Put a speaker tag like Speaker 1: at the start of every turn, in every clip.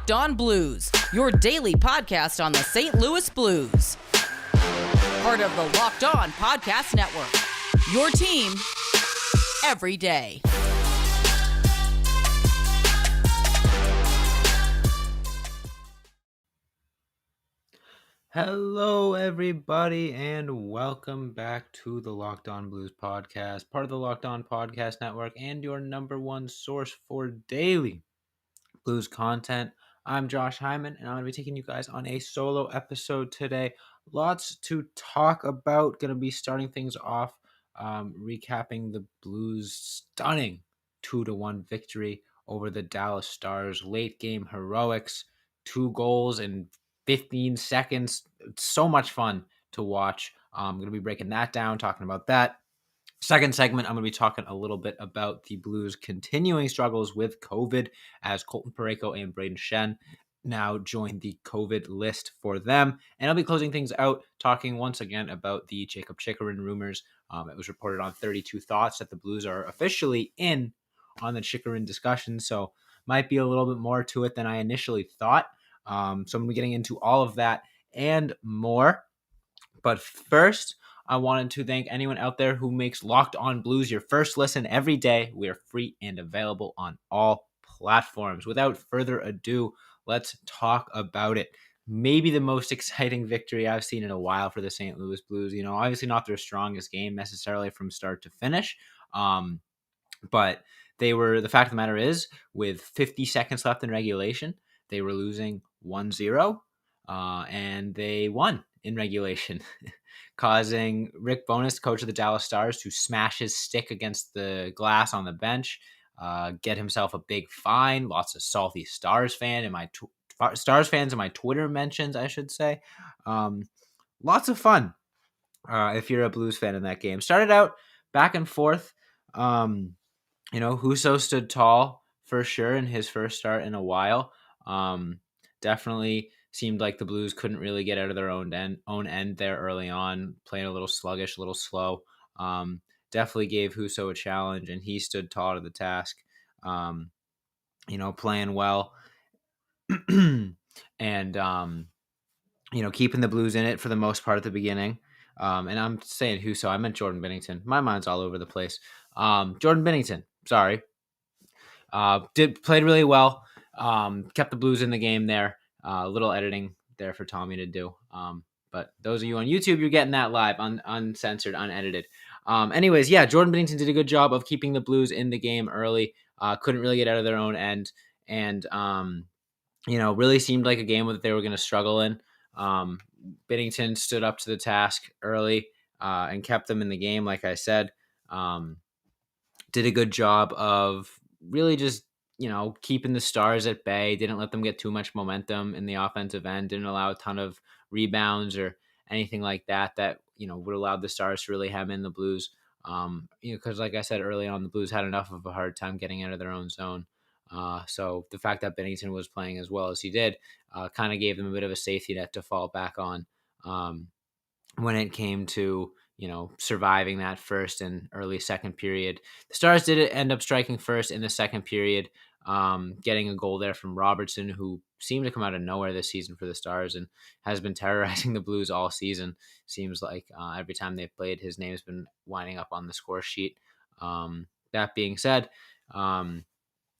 Speaker 1: Locked On Blues, your daily podcast on the St. Louis Blues. Part of the Locked On Podcast Network, your team every day.
Speaker 2: Hello, everybody, and welcome back to the Locked On Blues podcast, part of the Locked On Podcast Network, and your number one source for daily Blues content. I'm Josh Hyman, and I'm going to be taking you guys on a solo episode today. Lots to talk about. Going to be starting things off, recapping the Blues' stunning 2-1 victory over the Dallas Stars. Late game heroics, 2 goals in 15 seconds. It's so much fun to watch. I'm going to be breaking that down, talking about that. Second segment, I'm going to be talking a little bit about the Blues' continuing struggles with COVID as Colton Parayko and Braden Shen now join the COVID list for them. And I'll be closing things out talking once again about the Chychrun rumors. It was reported on 32 Thoughts that the Blues are officially in on the Chychrun discussion, so might be a little bit more to it than I initially thought. So I'm going to be getting into all of that and more. But first, I wanted to thank anyone out there who makes Locked On Blues your first listen every day. We are free and available on all platforms. Without further ado, let's talk about it. Maybe the most exciting victory I've seen in a while for the St. Louis Blues. You know, obviously not their strongest game necessarily from start to finish. But the fact of the matter is, with 50 seconds left in regulation, they were losing 1-0, and they won in regulation, causing Rick Bowness, coach of the Dallas Stars, to smash his stick against the glass on the bench, get himself a big fine. Lots of salty Stars fans in my Twitter mentions, I should say. Lots of fun if you're a Blues fan in that game. Started out back and forth. Husso stood tall for sure in his first start in a while. Definitely seemed like the Blues couldn't really get out of their own end there early on, playing a little sluggish, a little slow. Definitely gave Husso a challenge, and he stood tall to the task. Playing well, and keeping the Blues in it for the most part at the beginning. And I'm saying Husso, I meant Jordan Binnington. My mind's all over the place. Jordan Binnington, sorry. Played really well. Kept the Blues in the game there. A little editing there for Tommy to do. But those of you on YouTube, you're getting that live, uncensored, unedited. Anyways, yeah, Jordan Binnington did a good job of keeping the Blues in the game early. Couldn't really get out of their own end. And, really seemed like a game that they were going to struggle in. Binnington stood up to the task early and kept them in the game, like I said. Did a good job of really just, keeping the Stars at bay. Didn't let them get too much momentum in the offensive end. Didn't allow a ton of rebounds or anything like that would allow the Stars to really hem in the Blues. Because like I said early on, the Blues had enough of a hard time getting out of their own zone. So the fact that Binnington was playing as well as he did kind of gave them a bit of a safety net to fall back on when it came to, surviving that first and early second period. The Stars did end up striking first in the second period, getting a goal there from Robertson, who seemed to come out of nowhere this season for the Stars and has been terrorizing the Blues all season. Seems like every time they've played, his name's been winding up on the score sheet. That being said, the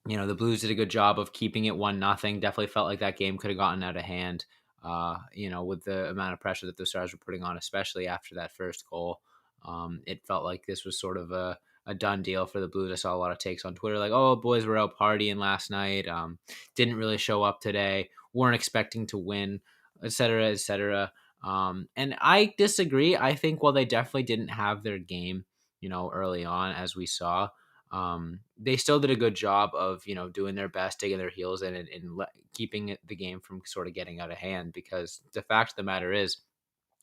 Speaker 2: Blues did a good job of keeping it 1-0. Definitely felt like that game could have gotten out of hand, with the amount of pressure that the Stars were putting on, especially after that first goal. It felt like this was sort of a done deal for the Blues. I saw a lot of takes on Twitter like, oh, boys were out partying last night, didn't really show up today, weren't expecting to win, etc., etc. And I disagree. I think while they definitely didn't have their game, early on, as we saw, they still did a good job of, doing their best, digging their heels in and keeping the game from sort of getting out of hand. Because the fact of the matter is,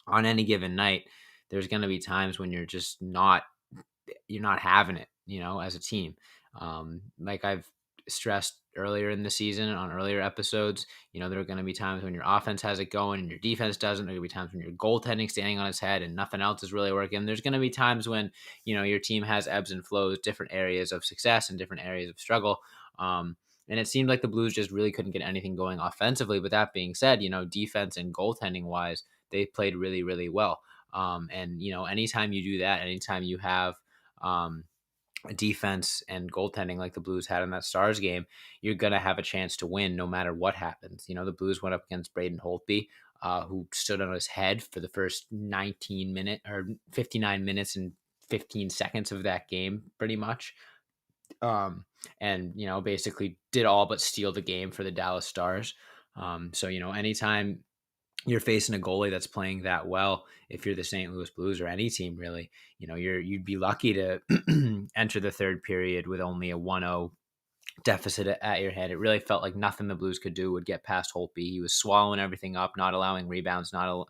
Speaker 2: on any given night, there's going to be times when you're just not having it, as a team. Like I've stressed earlier in the season on earlier episodes, there are going to be times when your offense has it going and your defense doesn't. There are going to be times when your goaltending standing on its head and nothing else is really working. There's going to be times when, your team has ebbs and flows, different areas of success and different areas of struggle. And it seemed like the Blues just really couldn't get anything going offensively. But that being said, defense and goaltending wise, they played really, really well. And anytime you do that, anytime you have defense and goaltending like the Blues had in that Stars game, you're going to have a chance to win no matter what happens. The Blues went up against Braden Holtby, who stood on his head for the first 59 minutes and 15 seconds of that game, pretty much. And basically did all but steal the game for the Dallas Stars. So anytime you're facing a goalie that's playing that well, if you're the St. Louis Blues or any team really, you'd be lucky to enter the third period with only a 1-0 deficit at your head. It really felt like nothing the Blues could do would get past Holtby. He was swallowing everything up, not allowing rebounds, not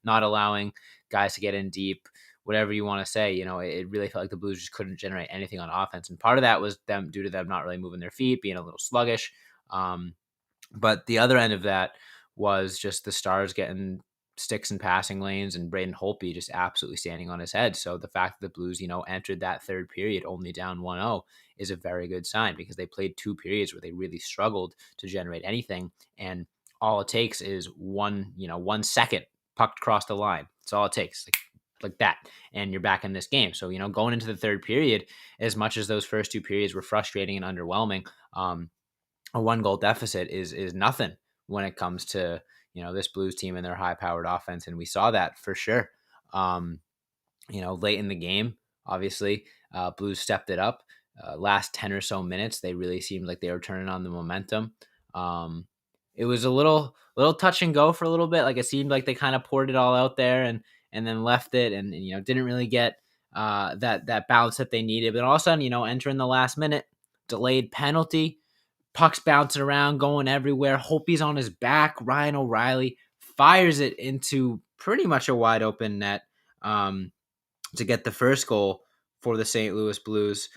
Speaker 2: allowing guys to get in deep, whatever you want to say. It really felt like the Blues just couldn't generate anything on offense. And part of that was them due to them not really moving their feet, being a little sluggish. But the other end of that was just the Stars getting sticks and passing lanes and Braden Holtby just absolutely standing on his head. So the fact that the Blues, entered that third period only down 1-0 is a very good sign, because they played 2 periods where they really struggled to generate anything. And all it takes is 1 second pucked across the line. That's all it takes. Like that, and you're back in this game. So, going into the third period, as much as those first 2 periods were frustrating and underwhelming, a 1-goal deficit is nothing when it comes to this Blues team and their high-powered offense, and we saw that for sure. Late in the game, obviously, Blues stepped it up. Last 10 or so minutes, they really seemed like they were turning on the momentum. It was a little touch and go for a little bit. Like, it seemed like they kind of poured it all out there and then left it, and didn't really get that balance that they needed. But all of a sudden, entering the last minute, delayed penalty. Puck's bouncing around, going everywhere. Holtby's on his back. Ryan O'Reilly fires it into pretty much a wide open net to get the first goal for the St. Louis Blues,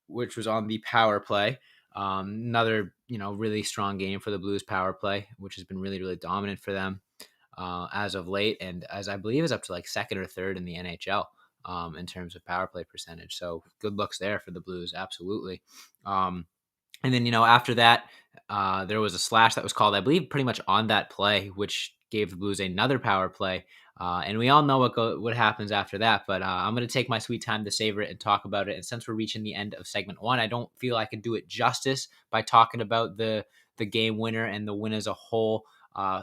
Speaker 2: which was on the power play. Another, really strong game for the Blues power play, which has been really, really dominant for them as of late, and as I believe is up to like second or third in the NHL in terms of power play percentage. So good looks there for the Blues, absolutely. And then, after that, there was a slash that was called, I believe, pretty much on that play, which gave the Blues another power play. And we all know what happens after that, but I'm going to take my sweet time to savor it and talk about it. And since we're reaching the end of segment 1, I don't feel I can do it justice by talking about the game winner and the win as a whole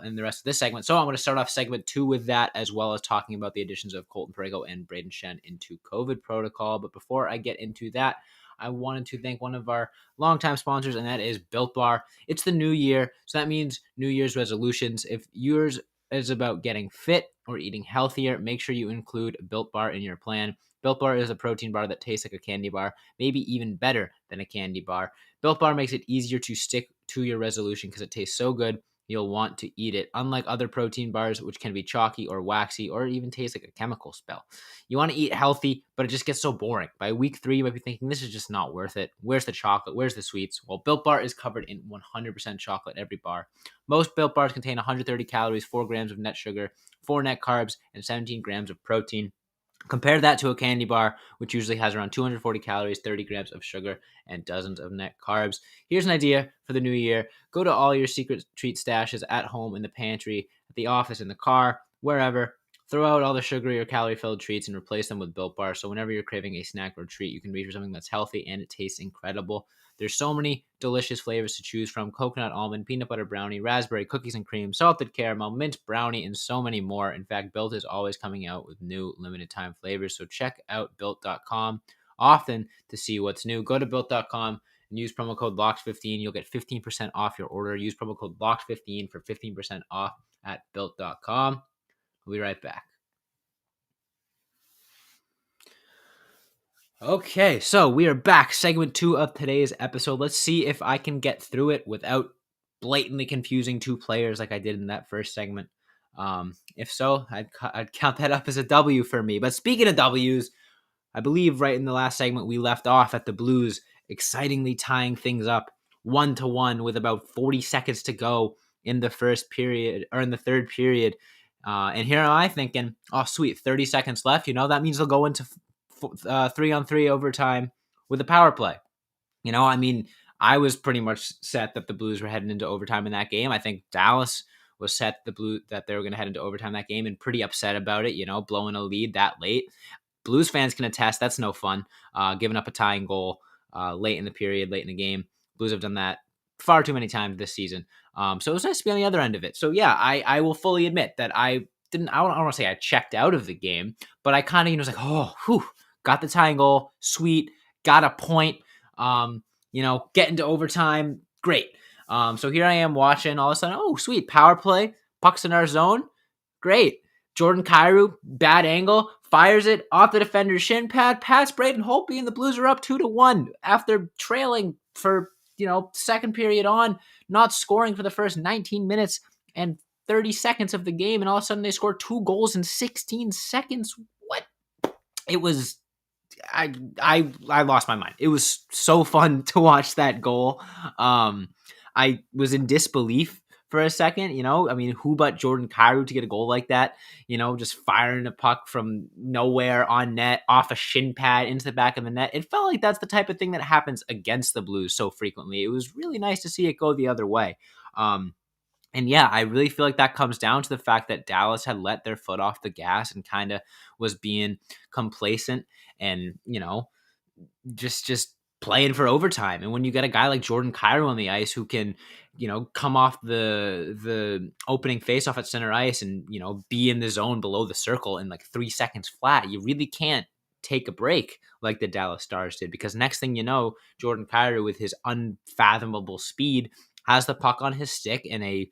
Speaker 2: in the rest of this segment. So I'm going to start off segment 2 with that, as well as talking about the additions of Colton Parayko and Braden Shen into COVID protocol. But before I get into that, I wanted to thank one of our longtime sponsors, and that is Built Bar. It's the new year, so that means New Year's resolutions. If yours is about getting fit or eating healthier, make sure you include Built Bar in your plan. Built Bar is a protein bar that tastes like a candy bar, maybe even better than a candy bar. Built Bar makes it easier to stick to your resolution because it tastes so good, you'll want to eat it. Unlike other protein bars, which can be chalky or waxy or even taste like a chemical spell. You want to eat healthy, but it just gets so boring. By week 3, you might be thinking, this is just not worth it. Where's the chocolate? Where's the sweets? Well, Built Bar is covered in 100% chocolate every bar. Most Built Bars contain 130 calories, 4 grams of net sugar, 4 net carbs, and 17 grams of protein. Compare that to a candy bar, which usually has around 240 calories, 30 grams of sugar, and dozens of net carbs. Here's an idea for the new year. Go to all your secret treat stashes at home, in the pantry, at the office, in the car, wherever. Throw out all the sugary or calorie-filled treats and replace them with Built Bar. So whenever you're craving a snack or treat, you can reach for something that's healthy and it tastes incredible. There's so many delicious flavors to choose from: coconut, almond, peanut butter brownie, raspberry, cookies and cream, salted caramel, mint brownie, and so many more. In fact, Built is always coming out with new limited time flavors. So check out Built.com often to see what's new. Go to Built.com and use promo code LOCKS15. You'll get 15% off your order. Use promo code LOCKS15 for 15% off at Built.com. We'll be right back. Okay, so we are back. Segment 2 of today's episode. Let's see if I can get through it without blatantly confusing 2 players like I did in that first segment. If so, I'd count that up as a W for me. But speaking of W's, I believe right in the last segment we left off at the Blues excitingly tying things up 1-1 with about 40 seconds to go in the first period, or in the third period. And here am I thinking, oh, sweet, 30 seconds left. That means they'll go into 3-on-3 overtime with a power play. I was pretty much set that the Blues were heading into overtime in that game. I think Dallas was set that they were going to head into overtime that game and pretty upset about it, blowing a lead that late. Blues fans can attest that's no fun. Giving up a tying goal late in the period, late in the game. Blues have done that far too many times this season. So it was nice to be on the other end of it. So yeah, I will fully admit that I don't want to say I checked out of the game, but I kind of, was like, oh, whew, got the tying goal. Sweet. Got a point. Get into overtime. Great. So here I am watching all of a sudden. Oh, sweet. Power play. Puck's in our zone. Great. Jordan Kyrou, bad angle, fires it off the defender's shin pad, past Braden Holtby, and the Blues are up 2-1 after trailing for, second period on, not scoring for the first 19 minutes and 30 seconds of the game, and all of a sudden they score 2 goals in 16 seconds. What? It was I lost my mind. It was so fun to watch that goal. I was in disbelief for a second, who but Jordan Kyrou to get a goal like that, just firing a puck from nowhere on net, off a shin pad into the back of the net. It felt like that's the type of thing that happens against the Blues so frequently. It was really nice to see it go the other way. And yeah, I really feel like that comes down to the fact that Dallas had let their foot off the gas and kind of was being complacent and, just playing for overtime. And when you get a guy like Jordan Kyrou on the ice who can, come off the opening faceoff at center ice and, be in the zone below the circle in like 3 seconds flat, you really can't take a break like the Dallas Stars did, because next thing you know, Jordan Kyrou with his unfathomable speed has the puck on his stick in a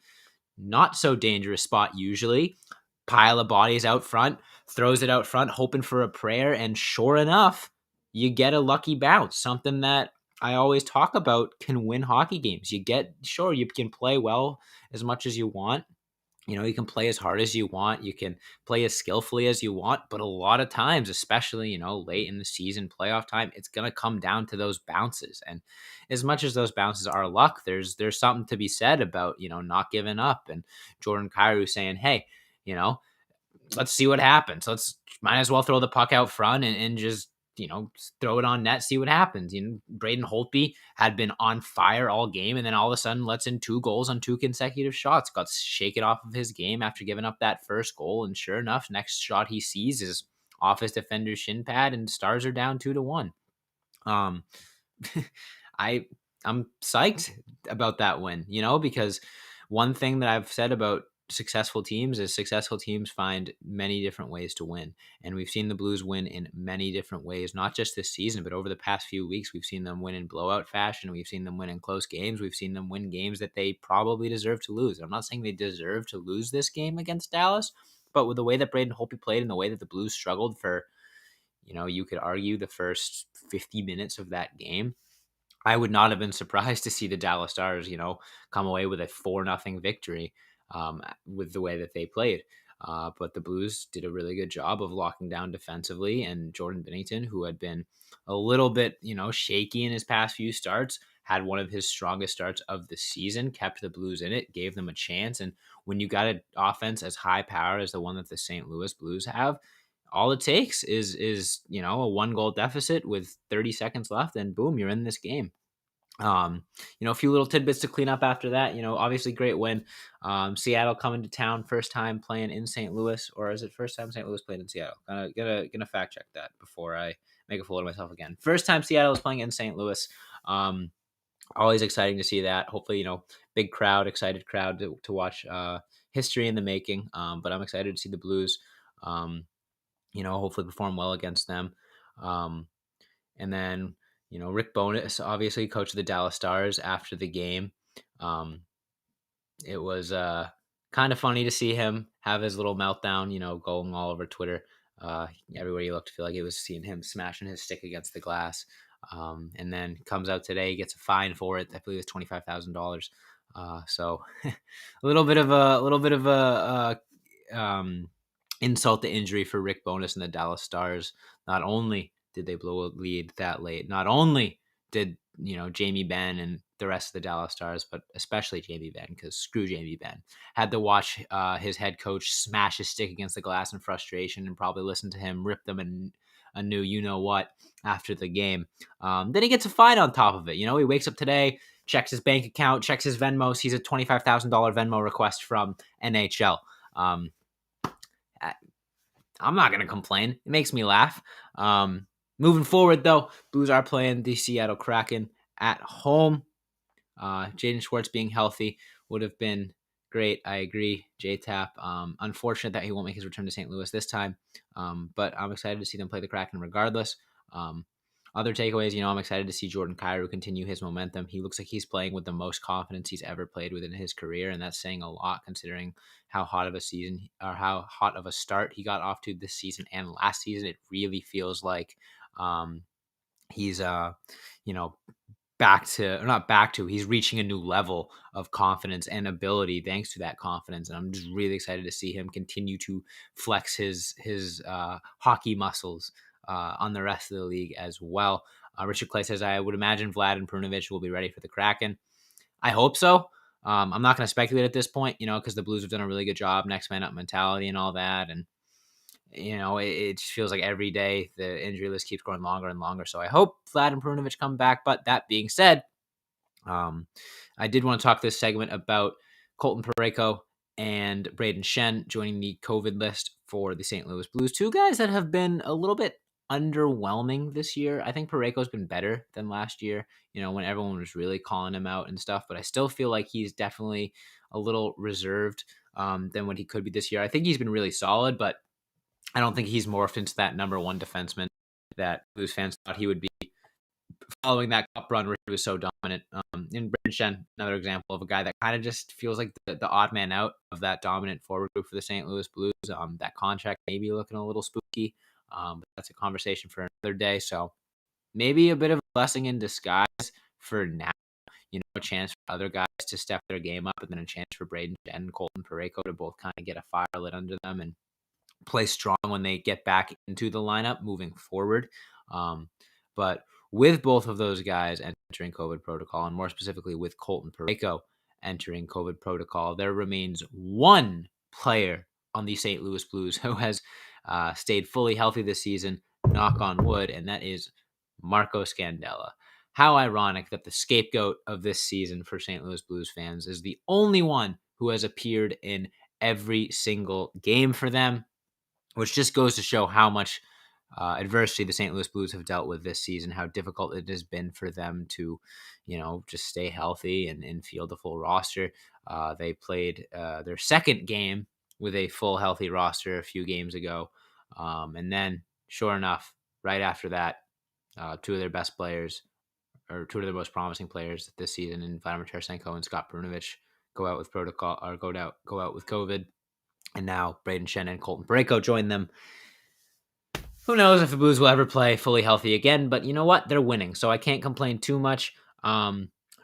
Speaker 2: not so dangerous spot usually, pile of bodies out front, throws it out front, hoping for a prayer, and sure enough, you get a lucky bounce, something that I always talk about can win hockey games. You can play well as much as you want. You can play as hard as you want. You can play as skillfully as you want. But a lot of times, especially, late in the season, playoff time, it's going to come down to those bounces. And as much as those bounces are luck, there's something to be said about, not giving up. And Jordan Kyrou saying, hey, let's see what happens. Might as well throw the puck out front and just, throw it on net, see what happens. Braden Holtby had been on fire all game, and then all of a sudden lets in 2 goals on 2 consecutive shots, got shaken off of his game after giving up that first goal. And sure enough, next shot he sees is off his defender's shin pad, and Stars are down 2-1. I'm psyched about that win, because one thing that I've said about successful teams find many different ways to win. And we've seen the Blues win in many different ways, not just this season, but over the past few weeks. We've seen them win in blowout fashion. We've seen them win in close games. We've seen them win games that they probably deserve to lose. I'm not saying they deserve to lose this game against Dallas, but with the way that Braden Holtby played and the way that the Blues struggled for, you could argue the first 50 minutes of that game, I would not have been surprised to see the Dallas Stars, come away with a 4-0 victory with the way that they played. But the Blues did a really good job of locking down defensively, and Jordan Binnington, who had been a little bit, shaky in his past few starts, had one of his strongest starts of the season, kept the Blues in it, gave them a chance. And when you got an offense as high power as the one that the St. Louis Blues have, all it takes is a 1-goal deficit with 30 seconds left, and boom, you're in this game. A few little tidbits to clean up after that. Obviously great win. Seattle coming to town, first time playing in St. Louis, or is it first time St. Louis played in Seattle? Gonna fact check that before I make a fool of myself again. First time Seattle is playing in St. Louis. Always exciting to see that. Hopefully, big crowd, excited crowd to watch history in the making. But I'm excited to see the Blues, hopefully perform well against them. And then, Rick Bowness, obviously coach of the Dallas Stars, after the game. It was kind of funny to see him have his little meltdown, going all over Twitter. Everywhere you looked, to feel like it was seeing him smashing his stick against the glass. And then comes out today, gets a fine for it. I believe it's $25,000. So a little bit of a insult to injury for Rick Bowness and the Dallas Stars. Not only did they blow a lead that late, not only did Jamie Benn and the rest of the Dallas Stars, but especially Jamie Benn, because screw Jamie Benn, had to watch his head coach smash his stick against the glass in frustration, and probably listen to him rip them a new you-know-what after the game. Then he gets a fine on top of it. He wakes up today, checks his bank account, checks his Venmo, sees a $25,000 Venmo request from NHL. I'm not going to complain. It makes me laugh. Moving forward, though, Blues are playing the Seattle Kraken at home. Jaden Schwartz being healthy would have been great. I agree, J-Tap. Unfortunate that he won't make his return to St. Louis this time, but I'm excited to see them play the Kraken regardless. Other takeaways, I'm excited to see Jordan Kyrou continue his momentum. He looks like he's playing with the most confidence he's ever played within his career, and that's saying a lot considering how hot of a season or how hot of a start he got off to this season and last season. It really feels like he's he's reaching a new level of confidence and ability thanks to that confidence. And I'm just really excited to see him continue to flex his hockey muscles on the rest of the league as well. Richard Clay says, I would imagine Vlad and Perunovic will be ready for the Kraken. I hope so. I'm not going to speculate at this point, because the Blues have done a really good job, next man up mentality and all that. And it just feels like every day the injury list keeps growing longer and longer. So I hope Vlad and Perunovic come back. But that being said, I did want to talk this segment about Colton Parayko and Braden Shen joining the COVID list for the St. Louis Blues. Two guys that have been a little bit underwhelming this year. I think Parayko's been better than last year, when everyone was really calling him out and stuff. But I still feel like he's definitely a little reserved than what he could be this year. I think he's been really solid, but I don't think he's morphed into that number one defenseman that Blues fans thought he would be following that cup run where he was so dominant. In Braden Shen, another example of a guy that kind of just feels like the odd man out of that dominant forward group for the St. Louis Blues. That contract may be looking a little spooky, but that's a conversation for another day. So maybe a bit of a blessing in disguise for now. A chance for other guys to step their game up, and then a chance for Braden Shen and Colton Parayko to both kind of get a fire lit under them and play strong when they get back into the lineup moving forward. But with both of those guys entering COVID protocol, and more specifically with Colton Parayko entering COVID protocol, there remains one player on the St. Louis Blues who has stayed fully healthy this season, knock on wood, and that is Marco Scandella. How ironic that the scapegoat of this season for St. Louis Blues fans is the only one who has appeared in every single game for them, which just goes to show how much adversity the St. Louis Blues have dealt with this season, how difficult it has been for them to, just stay healthy and field the full roster. They played their second game with a full healthy roster a few games ago. And then, sure enough, right after that, two of their best players, or two of their most promising players this season, in Vladimir Tarasenko and Scott Perunovic, go out with protocol or go out with COVID. And now Braden Shen and Colton Parayko join them. Who knows if the Blues will ever play fully healthy again, but you know what? They're winning, so I can't complain too much.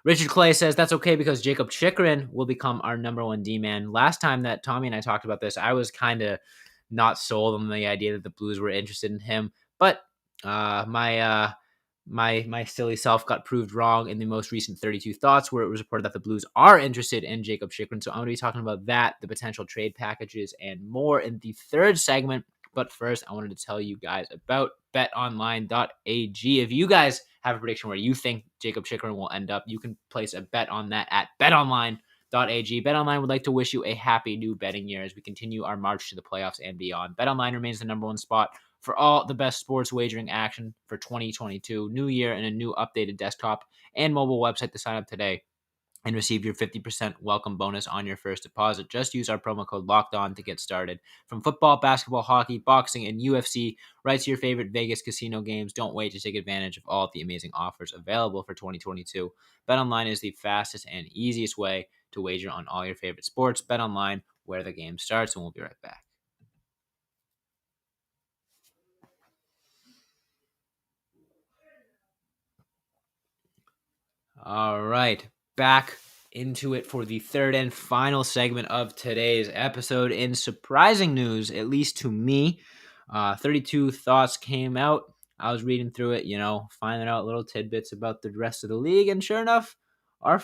Speaker 2: Richard Clay says that's okay because Jacob Chychrun will become our number one D-man. Last time that Tommy and I talked about this, I was kind of not sold on the idea that the Blues were interested in him, but my silly self got proved wrong in the most recent 32 Thoughts, where it was reported that the Blues are interested in Jacob Chychrun. So I'm going to be talking about that, the potential trade packages, and more in the third segment. But first, I wanted to tell you guys about betonline.ag. If you guys have a prediction where you think Jacob Chychrun will end up, you can place a bet on that at betonline.ag. BetOnline would like to wish you a happy new betting year as we continue our march to the playoffs and beyond. BetOnline remains the number one spot for all the best sports wagering action for 2022. New year and a new updated desktop and mobile website to sign up today and receive your 50% welcome bonus on your first deposit. Just use our promo code LOCKEDON to get started. From football, basketball, hockey, boxing, and UFC, right to your favorite Vegas casino games, don't wait to take advantage of all of the amazing offers available for 2022. BetOnline is the fastest and easiest way to wager on all your favorite sports. BetOnline, where the game starts, and we'll be right back. All right, back into it for the third and final segment of today's episode. In surprising news, at least to me, 32 Thoughts came out. I was reading through it, finding out little tidbits about the rest of the league, and sure enough, our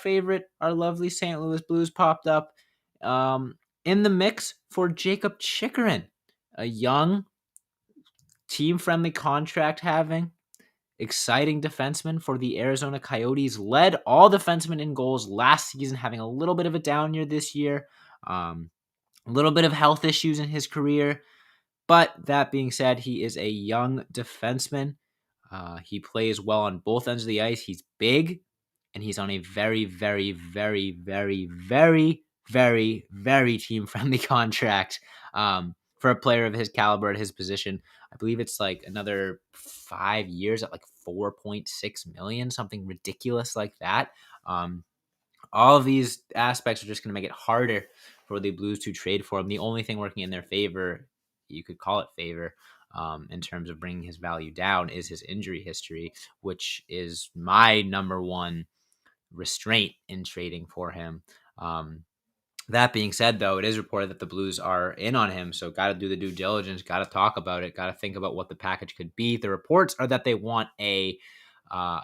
Speaker 2: lovely St. Louis Blues popped up in the mix for Jacob Chychrun, a young team-friendly contract having, exciting defenseman for the Arizona Coyotes, led all defensemen in goals last season, having a little bit of a down year this year. A little bit of health issues in his career. But that being said, he is a young defenseman. He plays well on both ends of the ice. He's big, and he's on a very, very, very, very, very, very, very team-friendly contract for a player of his caliber at his position. I believe it's like another 5 years at like 4.6 million, something ridiculous like that. All of these aspects are just going to make it harder for the Blues to trade for him. The only thing working in their favor, you could call it favor, in terms of bringing his value down, is his injury history, which is my number one restraint in trading for him. That being said, though, it is reported that the Blues are in on him, so got to do the due diligence, got to talk about it, got to think about what the package could be. The reports are that they want I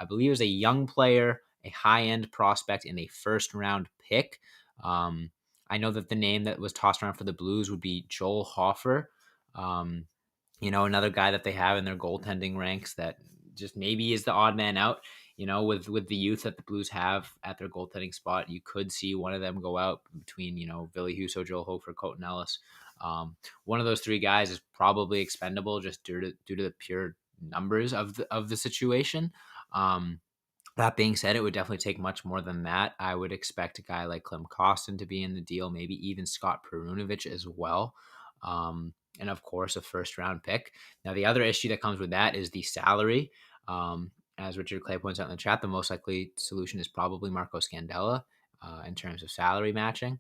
Speaker 2: believe it was a young player, a high-end prospect, and a first-round pick. I know that the name that was tossed around for the Blues would be Joel Hofer. Another guy that they have in their goaltending ranks that just maybe is the odd man out. With the youth that the Blues have at their goaltending spot, you could see one of them go out between, Ville Husso, Joel Hofer, Colton Ellis. One of those three guys is probably expendable just due to the pure numbers of the situation. That being said, it would definitely take much more than that. I would expect a guy like Klim Kostin to be in the deal, maybe even Scott Perunovich as well. And of course, a first round pick. Now, the other issue that comes with that is the salary. As Richard Clay points out in the chat, the most likely solution is probably Marco Scandella in terms of salary matching.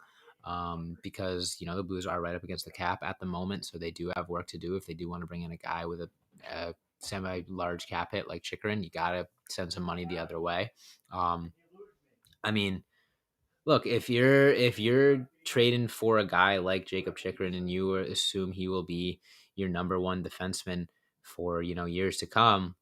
Speaker 2: Because the Blues are right up against the cap at the moment, so they do have work to do if they do want to bring in a guy with a semi-large cap hit like Chychrun. You gotta send some money the other way. I mean, look, if you're trading for a guy like Jacob Chychrun and you assume he will be your number one defenseman for years to come,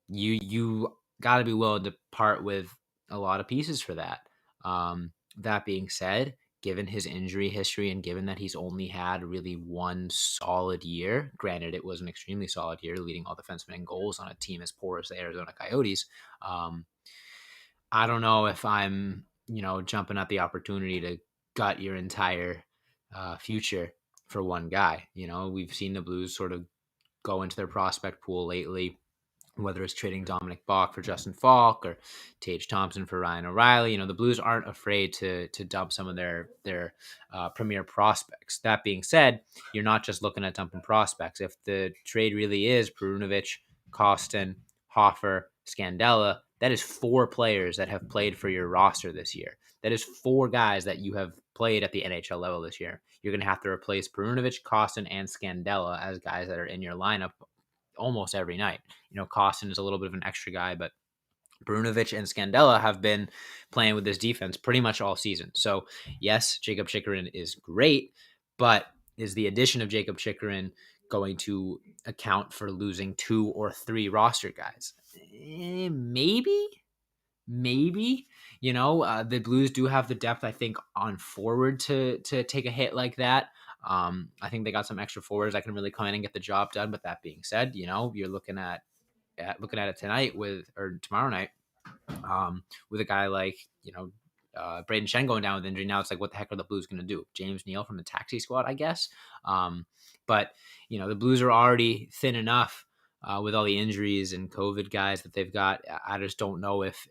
Speaker 2: you got to be willing to part with a lot of pieces for that. That being said, given his injury history and given that he's only had really one solid year, granted it was an extremely solid year, leading all defensemen in goals on a team as poor as the Arizona Coyotes, I don't know if I'm jumping at the opportunity to gut your entire future for one guy. We've seen the Blues sort of go into their prospect pool lately, whether it's trading Dominic Bach for Justin Falk or Tage Thompson for Ryan O'Reilly. The Blues aren't afraid to dump some of their premier prospects. That being said, you're not just looking at dumping prospects. If the trade really is Perunovich, Kostin, Hofer, Scandella, that is 4 players that have played for your roster this year. That is 4 guys that you have played at the NHL level this year. You're going to have to replace Perunovich, Kostin, and Scandella as guys that are in your lineup almost every night. Kostin is a little bit of an extra guy, but Perunovich and Scandella have been playing with this defense pretty much all season. So yes, Jacob Chychrun is great, but is the addition of Jacob Chychrun going to account for losing 2 or 3 roster guys? Maybe. The Blues do have the depth, I think, on forward to take a hit like that. I think they got some extra forwards that can really come in and get the job done. But that being said, you're looking at it tonight or tomorrow night with a guy like Braden Shen going down with injury. Now it's like, what the heck are the Blues going to do? James Neal from the taxi squad, I guess. But the Blues are already thin enough with all the injuries and COVID guys that they've got. I just don't know if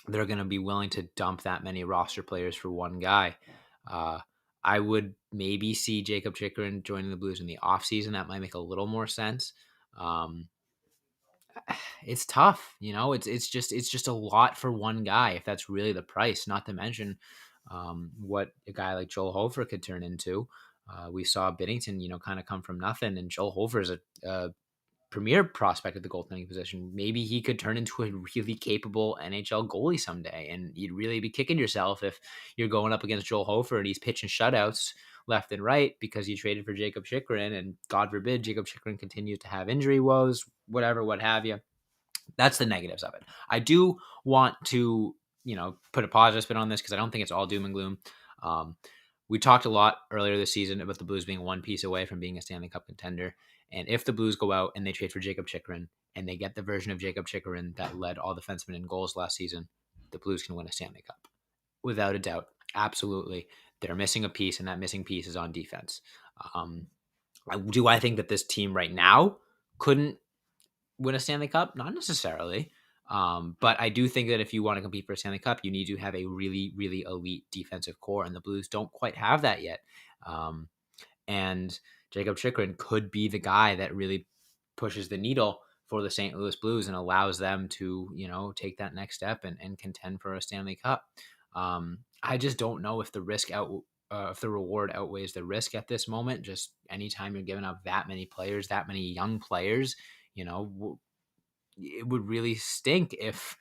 Speaker 2: they're going to be willing to dump that many roster players for one guy. I would maybe see Jacob Chychrun joining the Blues in the offseason. That might make a little more sense. It's tough, it's just a lot for one guy if that's really the price, not to mention what a guy like Joel Hofer could turn into. We saw Binnington, kind of come from nothing, and Joel Hofer is a premier prospect at the goaltending position. Maybe he could turn into a really capable NHL goalie someday, and you'd really be kicking yourself if you're going up against Joel Hofer and he's pitching shutouts left and right because you traded for Jacob Chychrun, and God forbid Jacob Chychrun continues to have injury woes, whatever, what have you. That's the negatives of it. I do want to, put a positive spin on this because I don't think it's all doom and gloom. We talked a lot earlier this season about the Blues being one piece away from being a Stanley Cup contender. And if the Blues go out and they trade for Jacob Chychrun and they get the version of Jacob Chychrun that led all defensemen in goals last season, the Blues can win a Stanley Cup. Without a doubt. Absolutely. They're missing a piece, and that missing piece is on defense. Do I think that this team right now couldn't win a Stanley Cup? Not necessarily. But I do think that if you want to compete for a Stanley Cup, you need to have a really, really elite defensive core, and the Blues don't quite have that yet. And Jacob Chychrun could be the guy that really pushes the needle for the St. Louis Blues and allows them to, take that next step and contend for a Stanley Cup. I just don't know if the if the reward outweighs the risk at this moment. Just anytime you're giving up that many players, that many young players, it would really stink if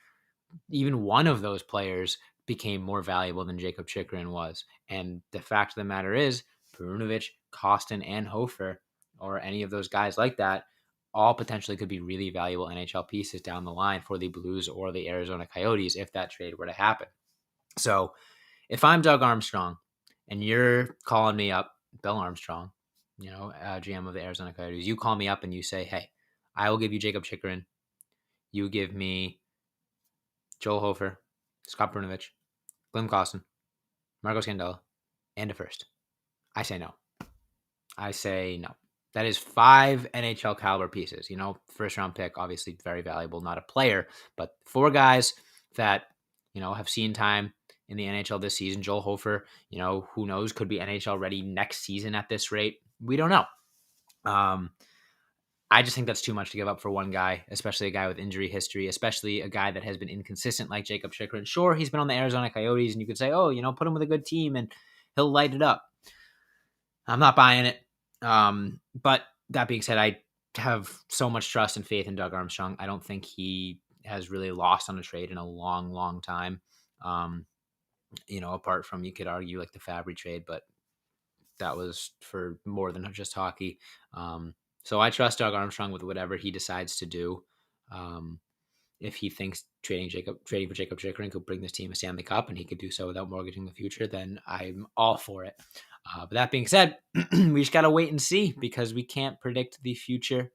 Speaker 2: even one of those players became more valuable than Jacob Chychrun was. And the fact of the matter is, Perunovic, Kostin, and Hofer, or any of those guys like that, all potentially could be really valuable NHL pieces down the line for the Blues or the Arizona Coyotes if that trade were to happen. So if I'm Doug Armstrong and you're calling me up, Bill Armstrong, GM of the Arizona Coyotes, you call me up and you say, hey, I will give you Jacob Chychrun. You give me Joel Hofer, Scott Perunovic, Glenn Kostin, Marco Scandella, and a first. I say no. That is 5 NHL caliber pieces. First round pick, obviously very valuable, not a player, but 4 guys that, have seen time in the NHL this season. Joel Hofer, who knows, could be NHL ready next season at this rate. We don't know. I just think that's too much to give up for one guy, especially a guy with injury history, especially a guy that has been inconsistent like Jacob Chychrun. Sure, he's been on the Arizona Coyotes, and you could say, put him with a good team and he'll light it up. I'm not buying it. But that being said, I have so much trust and faith in Doug Armstrong. I don't think he has really lost on a trade in a long, long time. Apart from, you could argue, like the Fabry trade, but that was for more than just hockey. So I trust Doug Armstrong with whatever he decides to do. If he thinks trading for Jacob Chychrun could bring this team a Stanley Cup and he could do so without mortgaging the future, then I'm all for it. But that being said, we just got to wait and see because we can't predict the future,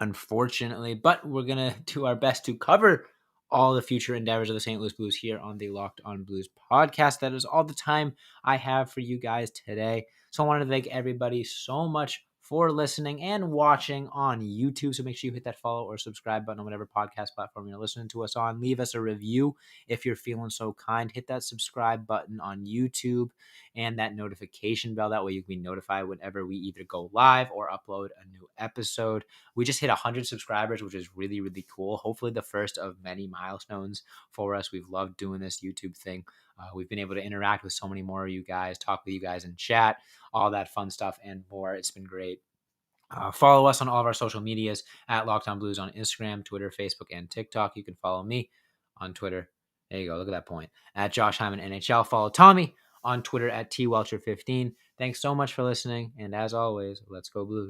Speaker 2: unfortunately. But we're going to do our best to cover all the future endeavors of the St. Louis Blues here on the Locked On Blues podcast. That is all the time I have for you guys today. So I wanted to thank everybody so much for listening and watching on YouTube. So make sure you hit that follow or subscribe button on whatever podcast platform you're listening to us on. Leave us a review if you're feeling so kind. Hit that subscribe button on YouTube and that notification bell. That way you can be notified whenever we either go live or upload a new episode. We just hit 100 subscribers, which is really, really cool. Hopefully the first of many milestones for us. We've loved doing this YouTube thing. We've been able to interact with so many more of you guys, talk with you guys in chat, all that fun stuff and more. It's been great. Follow us on all of our social medias at Locked On Blues on Instagram, Twitter, Facebook, and TikTok. You can follow me on Twitter. There you go. Look at that point. At Josh Hyman NHL. Follow Tommy on Twitter at TWelcher15. Thanks so much for listening. And as always, let's go Blues.